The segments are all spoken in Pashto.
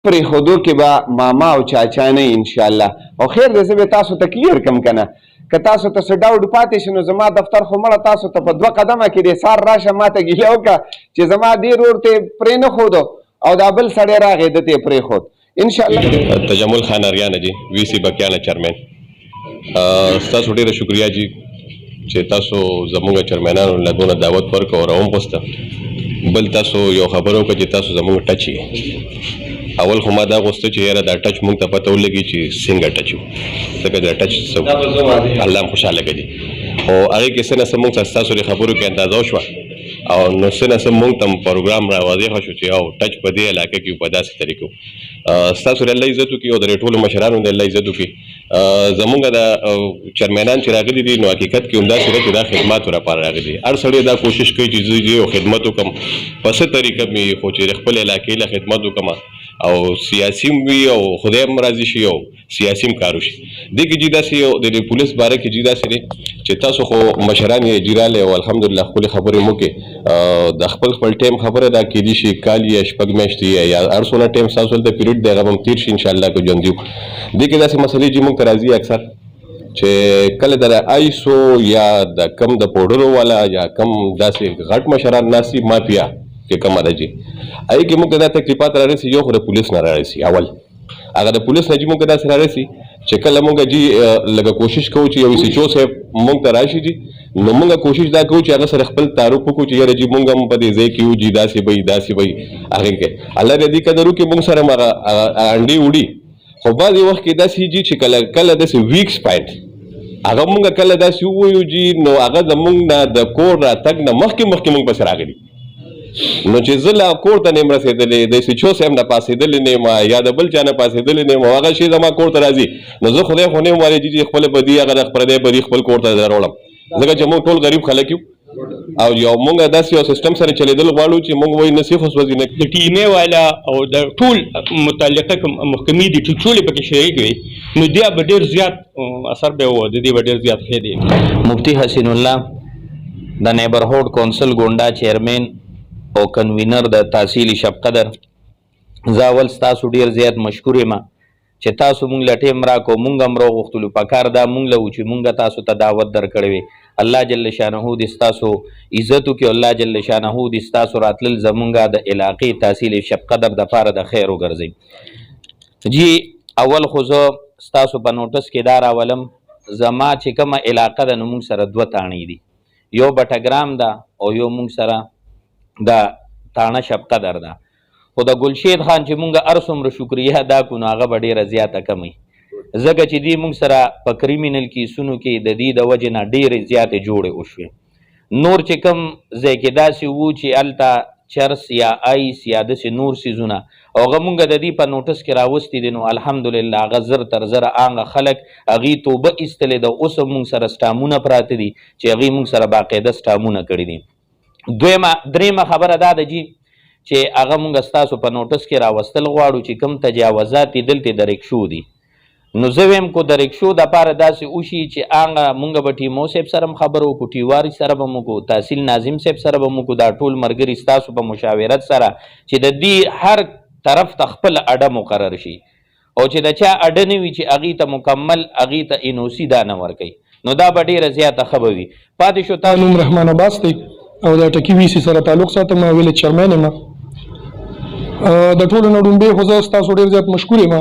پرېښودو کې به ماما او چاچا نه انشاءالله. او خیر دی زه به تاسو ته کلیر کړم که نه، که تاسو ته څه ډاوډ پاتې شي نو زما دفتر خو مړه تاسو ته په 2 قدمه کې دی. سار راشه ما ته ګیله وکړه چې زما دې رور ته پرې نه ښودو او دا بل سړی راغی ده ته یې پرېښود انشاءالله. تجمل خان اریانه جی وی سی بکیانه چیرمین، ستاسو ډېره شکریه جی چې تاسو زموږ چیرمینانو له دونه دعوت ورکړه او راوغوسته. بل تاسو یو خبره وکړه چې تاسو زموږ ټچ یې. اول خو ما دا غوسته چې یاره دا ټچ موږ ته پته ولګي چې څنګه ټچ وو، ځکه دا ټچ الله هم خوشحاله کړي. خو هغې کې څه نه څه موږ ته ستاسو د خبرو کې اندازه وشوه او نو څه نه څه موږ ته پروګرام را واضحه شو چې یو ټچ په دې علاقه کې په داسې طریقو. ستاسو د الله عزت وکړي او د ټولو مشرانو د الله عزت وکړي. زمونږ د چیرمینان چې راغلي دي نو حقیقت کې همداسې ده چې دا خدماتو لپاره راغلي دي. هر سړی دا کوشش کوي چې زه یو خدمت وکړم په څه طریقه مې، خو چې د خپل علاقې له خدمت وکړم او سیاسي وي او خدای هم راضي شي او سیاسي هم کار وشي. دې کې جي داسې یو د پولیس باره کې جي داسې دی چې تاسو خو مشران یې جي راغلي او الحمدلله خپلې خبرې مو کې د خپل ټایم خبره دا کېدای شي کال یا 6 میاشتې یا هر څونه ټایم ستاسو دلته پیریډ دی هغه به هم تېر شي انشاءالله که ژوندي یو. دې کې داسې مسلې چې موږ ته راځي اکثر چې کله د آیسو یا د کم د پوډرو والا یا کم داسې غټ مشران ناسي مافیا کې کومه ده جي هغې کې موږ ته دا تکلیفات رارسي. یو خو د پولیس نه رارسي، اول هغه د پولیس نه جي موږ ته داسې رارسي چې کله موږ جي لږه کوشش کوو چې یو SHO صاحب موږ ته راشي جي نو موږ کوشش دا کوو چې هغه سره خپل تعارف وکړو چې یاره جي موږ هم په دې ځای کې یو جي داسې به وي داسې به وي. هغې کې الله دې قدر وکړي موږ سره هغه انډې وړي. خو بعضې وخت کې داسې جي چې کله داسې ویکس پوینټ هغه موږ کله داسې ووایو جي نو هغه زموږ نه د کور راتګ نه مخکې موږ پسې راغلي. نو چې زه لا کور ته نه یم رسېدلی د SHO صاحب نه پاسېدلی نه یم یا د بل چا نه پاسېدلی نه یم او هغه شی زما کور ته راځي نو زه خدای خو نه یم ویلی چې خپله بدي هغه د پردی بدي خپل کور ته راوړم، ځکه چې موږ ټول غریب خلک یو او یو موږ داسې یو سیستم سره چلېدل غواړو چې موږ وایي نصیح وسوځي نه. د ټیمې والا او د ټول متعلقه محکمې دي چې ټولې پکې شریک وي نو بیا به ډېر زیات اثر به و د دې به ډېر زیات ښه دی. مفتی حسین الله د نیبرهوډ کونسل ګونډا چیرمین او کنوینر د تحصیل شب قدر، زه اول ستاسو ډېر زیات مشکور یم چې تاسو مونږ له ټیم راکړو. مونږ هم راوغوښتلو پکار دا مونږ له و چې مونږ تاسو ته دعوت درکړی وي. الله جل شانه دې ستاسو عزت وکړي، الله جل شانه دې ستاسو راتلل زمونږ د علاقې تحصیل شب قدر دپاره د خیر وګرځوي. جی اول خو زه ستاسو په نوټس کې دا راولم زما چې کومه علاقه ده نو مونږ سره 2 تاڼې دي، یو بټګرام ده او یو مونږ سره دا تاڼه شب قدر ده. خو د ګلشید خان چې مونږ هر څومره شکریه ادا کړو نو هغه به ډېره زیاته کموي، ځکه چې دې مونږ سره په کریمینل کیسونو کې د دې د وجې نه ډېرې زیاتې جوړې وشوې. نور چې کوم ځای کې داسې وو چې هلته چرس یا آیس یا داسې نور څیزونه هغه مونږ د دې په نوټس کې راوستي دي نو الحمدلله هغه زر تر زره هغه خلک هغې توبه ایستلې ده. اوس هم مونږ سره سټامونه پراته دي چې هغې مونږ سره باقاعده سټامونه کړي دي. درېیمه خبره دا ده جي چې هغه مونږ ستاسو په نوټس کې راوستل غواړو چې کوم تجاوزات دي دلته د رکشو دي نو زه ویم کو د رکشو دپاره داسې وشي چې هغه مونږ به ټیمو صاحب سره هم خبره وکړو، ټیواري سره به م وکړو، تحصیل ناظم صاحب سره به م وکړو، دا ټول ملګري ستاسو په مشاورت سره چې د دې هر طرف ته خپل اډه مقرر شي او چې د چا اډه نه وي چې هغې ته مکمل هغې ته NOC دا نه ورکوي نو دا به ډېره زیاته ښه به وي. پاتې شو تا نوم رحمان عباس دی او د ټکي ویسي سره تعلق ساتم، ویلج چیرمین یم. د ټولو نه ډومبې خو زه ستاسو ډېر زیات مشکور یم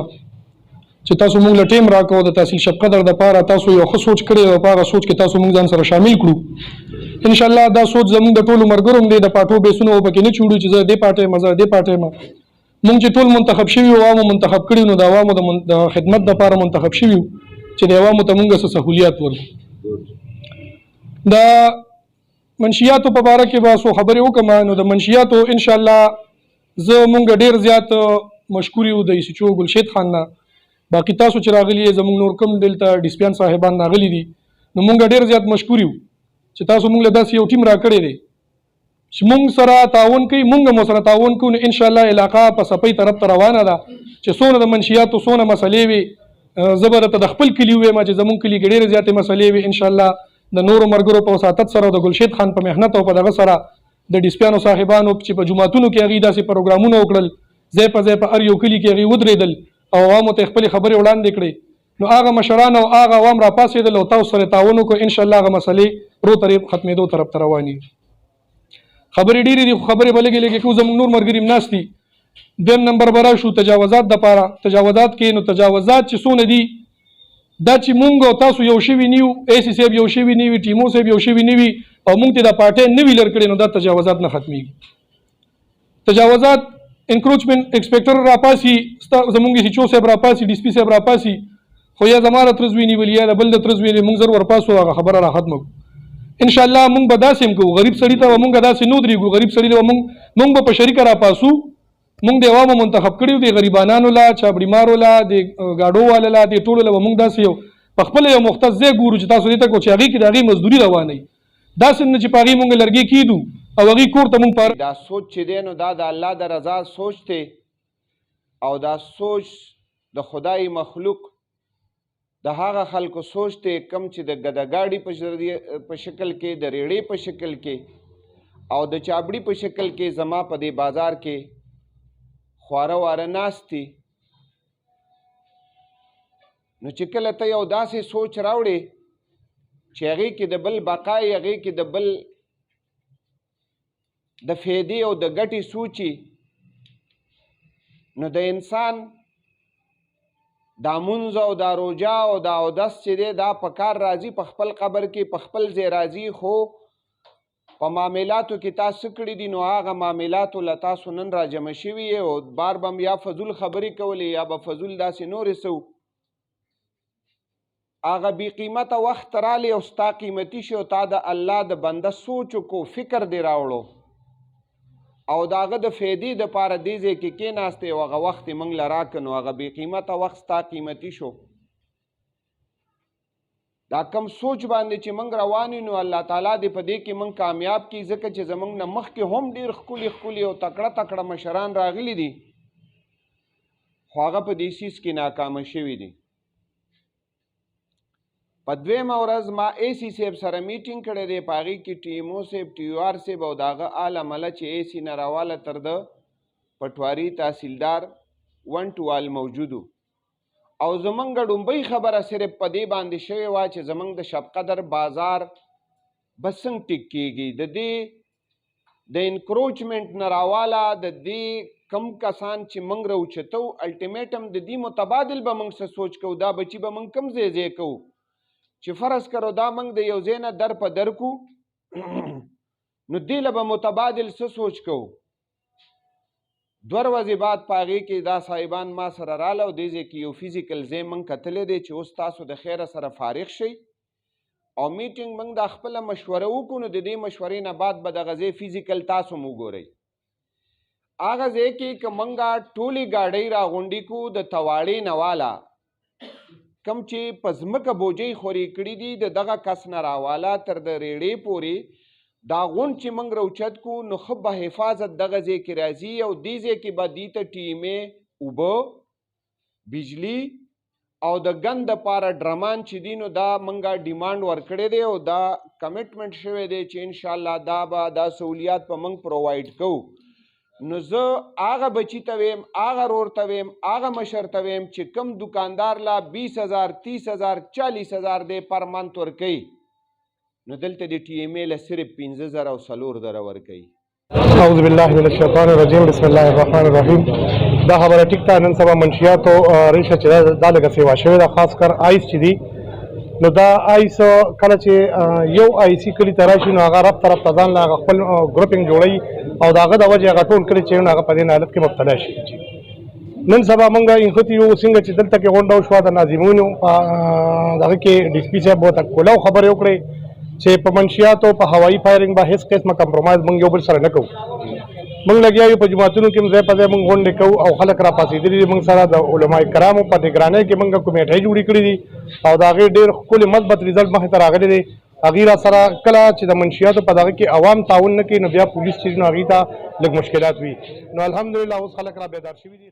چې تاسو مونږ له ټیم راکړو د تحصیل شب قدر دپاره. تاسو یو ښه سوچ کړی او په هغه سوچ کې تاسو مونږ ځان سره شامل کړو. انشاءالله دا سوچ زمونږ د ټولو ملګرو هم دی، د پاټو بیسونه پکې نه چوړو چې زه دې پاټه یم زه دې پاټه یم. مونږ چې ټول منتخب شوي وو عوامو منتخب کړي نو د عوامو د خدمت دپاره منتخب شوي وو چې د عوامو ته مونږ څه سهولیات ورکړو. د منشیاتو په باره کې به څو خبرې وکړم نو د منشیاتو انشاءالله زه مونږ ډېر زیات مشکور یو د SHO ګلشید خان نه. باقي تاسو چې راغلي یې زموږ نور کوم دلته ډسپیان صاحبان راغلي دي نو مونږ ډېر زیات مشکور یو چې تاسو مونږ له داسې یو ټیم راکړی دی چې مونږ سره تعاون کوي. مونږ هم سره تعاون کوو نو انشاءالله علاقه په صفۍ طرف ته روانه ده چې څونه د منشیاتو څونه مسلې وي. زه به درته د خپل کلي ووایم چې زمونږ کلي کې ډېرې زیاتې مسلې وي. انشاءالله د نورو ملګرو په وساطت سره او د ګلشید خان په محنت او په دغه سره د ډسپیانو صاحبانو چې په جوماتونو کې هغې داسې پروګرامونه وکړل ځای په ځای په هر یو کلي کې هغې ودرېدل او عوامو ته یې خپلې خبرې وړاندې کړې نو هغه مشران او هغه عوام راپاڅېدل او تاسو سره تعاون وکړو انشاءالله هغه مسلې رو طرف ختمېدو طرف ته روانې خبرې ډېرې دي خو خبرې به لږې لږې کوو زموږ نور ملګري هم ناست دي دویم نمبر به راشو تجاوزات دپاره تجاوزات کې نو تجاوزات چې څونه دي دا چې مونږ او تاسو یو شوي نه یو ایسي صاحب یو شوي نه وي ټیمو صاحب یو شوي نه وي او مونږ ته دا پارټۍ نه وي لر کړې نو دا تجاوزات نه ختمېږي تجاوزات انکروچمنټ انسپکټر راپاسي زمونږ سیچو صاحب راپاسي ډي سي پي صاحب راپاسي خو یا زما د ترز ویني ولي یا د بل د ترز ویني مونږ زر ورپاسو هغه خبره را ختمه انشاءالله مونږ به داسې هم کوو غریب سړي ته به مونږ داسې نه ودرېږو غریب سړي ته به مونږ به په شریکه راپاسو مونږ د عوامو منتخب کړي دي غریبانانو لا چا بیمارو لا د ګاډو والا لا د ټولو له به مونږ داسې یو په خپله یو مختص ځای ګورو چې تاسو دې ته کړو چې هغې کې د هغې مزدوري روانوي داسې نه چې په هغې مونږ لرګي کېږدو او هغې کور ته مونږ دا سوچ چې دی نو دا د الله د رضا سوچ دی او دا سوچ د خدای مخلوق د هغه خلکو سوچ دی کم چې د ګدګاډي په شکل کې د ریړې په شکل کې او د چابړي په شکل کې زما په دې بازار کې خواره واره ناست دي نو چې کله ته یو داسې سوچ راوړې چې هغې کې د بل بقای هغې کې د بل د فیدې او د ګټې سوچي نو د انسان دا مونځ او دا روجا او دا اودس چې دی دا په کار راځي په خپل قبر کې په خپل ځای راځي خو په معاملاتو کې تاسو کړي دي نو هغه معاملاتو له تاسو نن را جمع شوي او بار به یا فضول خبرې کولې یا به فضول داسې نورې څه هغه بې قیمته وخت رالی او ستا قیمتي شي او تا د الله د بنده سوچ کو فکر دې راوړو او د هغه د فیدې دپاره دې ځای کې کېناستې او هغه وخت یې موږ له راکړه نو هغه بې قیمته وخت ستا قیمتي شو دا کم سوچ باندې چې موږ روان یو نو الله تعالی دې په دې کې موږ کامیاب کړي ځکه چې زموږ نه مخکې هم ډېر ښکلي ښکلي او تکړه تکړه مشران راغلي دي خو هغه په دې څیز کې ناکامه شوي دي په دویمه ورځ ما اے سی صاحب سره میټینګ کړی دی په هغې کې ټي ایم او صاحب ټي یو آر صاحب او د هغه آل عمله چې اے سی نه راواله تر د پټواري تحصیلدار ون ټو وال موجودو او زمونږ ډومبۍ خبره صرف په دې باندې شوې وه چې زمونږ د شب قدر بازار به څنګه ټیک کېږي د دې د انکروچمنټ نه راواله د دې کم کسان چې موږ راوچتو الټیمیټم د دې متبادل به موږ څه سوچ کوو دا بچي به موږ کم ځای ځای کوو چې فرض کړو دا موږ د یو ځای نه در په در کو نو دې له به متبادل څه سوچ کوو 2 ورځې بعد په هغې کې دا صاحبان ما سره راله او دې ځای کې یو فزیکل ځای موږ کتلی دی چې اوس تاسو د خیره سره فارغ شئ او میټینګ موږ دا خپله مشوره وکړو نو د دې مشورې نه بعد به دغه ځای فزیکل تاسو هم وګورئ هغه ځای کې که موږ ټولې ګاډۍ راغونډې کړو د تواړې نه واله کم چې په ځمکه بوجۍ خورې کړي دي د دغه کس نه راواله تر د ریړې پورې دا غونډ چې موږ راوچت کو نو ښه به حفاظت دغه ځای کې راځي او دې ځای کې به دې ته ټیمې اوبه بجلی او د ګند دپاره ډرمان چې دي نو دا موږ ډیمانډ ورکړی دی او دا کمیټمنټ شوی دی چې انشاءالله دا به دا سہولیات به موږ پرووایډ کوو نو زه هغه بچي ته ویم هغه رور ته ویم هغه مشر ته ویم چې کم دکاندار لا 20,000 30,000 40,000 دی پر منت ورکوي نو دلته د ټي ایم ای له صرف 15,000 او 4,000 ورکوي اعوذ بالله من الشیطان الرجیم بسم الله الرحمن الرحیم دا خبره ټیک ته نن سبا منشیاتو ریشه چې دا لږه سیوا شوې ده خاص کر آیس چې دي نو دا آیس کله چې یو آیسي کلي ته راشي نو هغه رب طرف ته ځان له هغه خپل ګروپینګ جوړوي او د هغه د وجې هغه ټول کلي چې هغه په دې حالت کې مبتلا شي نن سبا موږ انختی یو څنګه چې دلته کې غونډه وشوه د ناظمینو دغه کې ډي سي پي صاحب ورته کولو خبرې وکړې چې په منشیاتو په هوایي فایرنګ به هیڅ قسمه کمپرومایز موږ یو بل سره نه کوو موږ لګیا یو په جوماتونو کې هم ځای په ځای موږ غونډې کوو او خلک راپاڅېدلي دي موږ سره د علما کرامو په نګرانۍ کې موږ کمیټۍ جوړې کړي دي او د هغې ډېر ښکلي مثبت ریزلټ مخې ته راغلی دی هغې را سره کله چې د منشیاتو په دغه کې عوام تعاون نه کوي نو بیا پولیس چې نو هغې ته لږ مشکلات وي نو الحمدلله اوس خلک را بیدار شوي دي